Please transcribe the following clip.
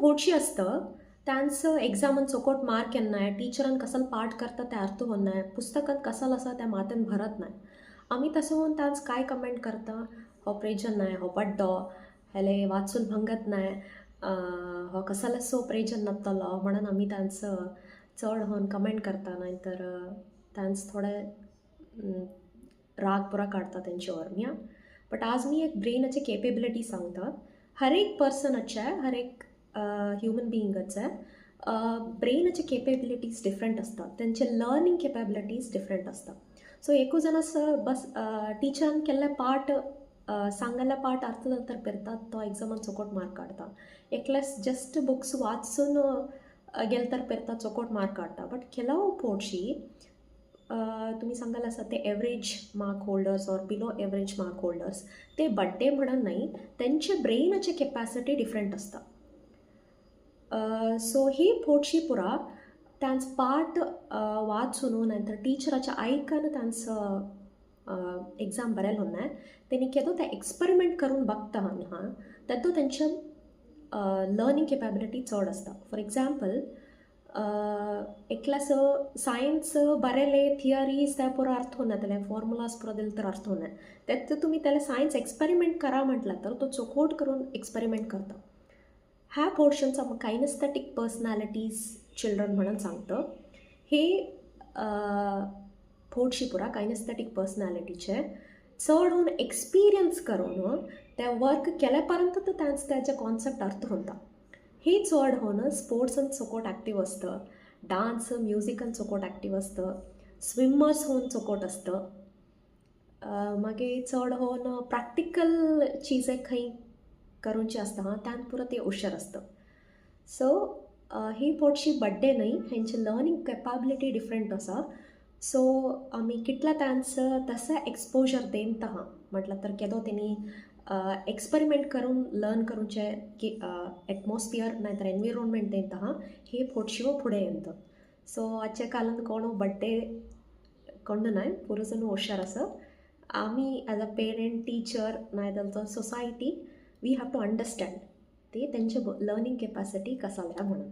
भोडशी असतं तांचं एग्जामन चोकोट मार्क येनाय टीचरान कसल पाठ करता ते अर्थ होनाय पुस्तकात कसल आसा त्या मातेन भरत नाय आमी तसं होऊन तांच काय कमेंट करता हो प्रेजन नाय हो बड्डो हेले वाचून भंगत नाय हो कसलो प्रेजन नातलो म्हणून आमी तांचं चड होऊन कमेंट करता नाहीतर तांच थोडे राग पुरा काढता त्यांच्यावर मी बट आज मी एक ब्रेनाचे केपेबिलिटी सांगता हर एक पर्सनाचे हर एक ह्युमन बिईंगाचे ब्रेनाचे केपेबिलिटीज डिफरंट असतात त्यांचे लर्निंग केपेबिलिटीज डिफरंट असतात सो एकू जण असं बस टीचरान केल्ले पाठ सांगल्ले पाठ अर्थ नंतर करतात तो एग्जामान चोकोट मार्क काढता एकलेस जस्ट बुक्स वाचून गेल तर पेरता चोकोट मार्क काढता बट केलाव पोटशी तुम्ही सांगाल असं ते एव्हरेज मार्क होल्डर्स और बिलो एव्हरेज मार्क होल्डर्स ते बड्डे म्हणून नाही त्यांचे ब्रेनाचे कॅपॅसिटी डिफरंट असता सो ही पोटशी पुरा त्यांचं पाठ वाचून नंतर टीचराच्या ऐकून त्यांचं एग्जाम बरेल होणार त्यांनी केदो ते एक्सपेरिमेंट करून बघता हां तेदो त्यांच्या लर्निंग कॅपेबिलिटी चड असता फॉर एग्जाम्पल एकल्यास सायन्स बरेले थियरीज त्या पुरा अर्थ होणार फॉर्मुलाज पुरा दिले तर अर्थ होणार त्यात तुम्ही त्याला सायन्स एक्सपेरिमेंट करा म्हटलं तर तो चोखोट करून एक्सपेरिमेंट करता ह्या पोर्शनचा मग कायनेस्थेटिक पर्सनॅलिटीज चिल्ड्रन म्हणून सांगतं हे पोटशी पुरा कायनेस्थेटिक पर्सनॅलिटीचे चड होऊन एक्सपिरियन्स करून त्या वर्क केल्यापर्यंत तर त्यांचं त्याचे कॉन्सेप्ट अर्थ होता हे चड होऊन स्पोर्ट्सन चोकोट ॲक्टिव्ह असतं डान्स म्युझिकन चोकोट ॲक्टिव्ह असतं स्विमर्स होऊन चोकोट असतं मागे चड होऊन प्रॅक्टिकल चीजे खंय करूनची असता हां त्यान पुरं ते हुशार असतं सो ही पोटशी बड्डे नाही ह्यांची लर्निंग कॅपाबिलिटी डिफरंट असा सो आम्ही कितल्या त्यांचं तसं एक्सपोजर देनता हां म्हटलं तर केदो त्यांनी एक्सपेरिमेंट करून लर्न करूनचे की एटमॉस्फियर नाहीतर एनविरोनमेंट देता हां हे पोटशिवो फुडें येतं सो आजच्या कालान कोण बड्डे कोण नाही पुरो जण हुशार असं आम्ही ॲज अ पेरेंट टीचर नाहीतर society we have to understand ते त्यांचे लर्निंग कॅपॅसिटी कसा म्हणून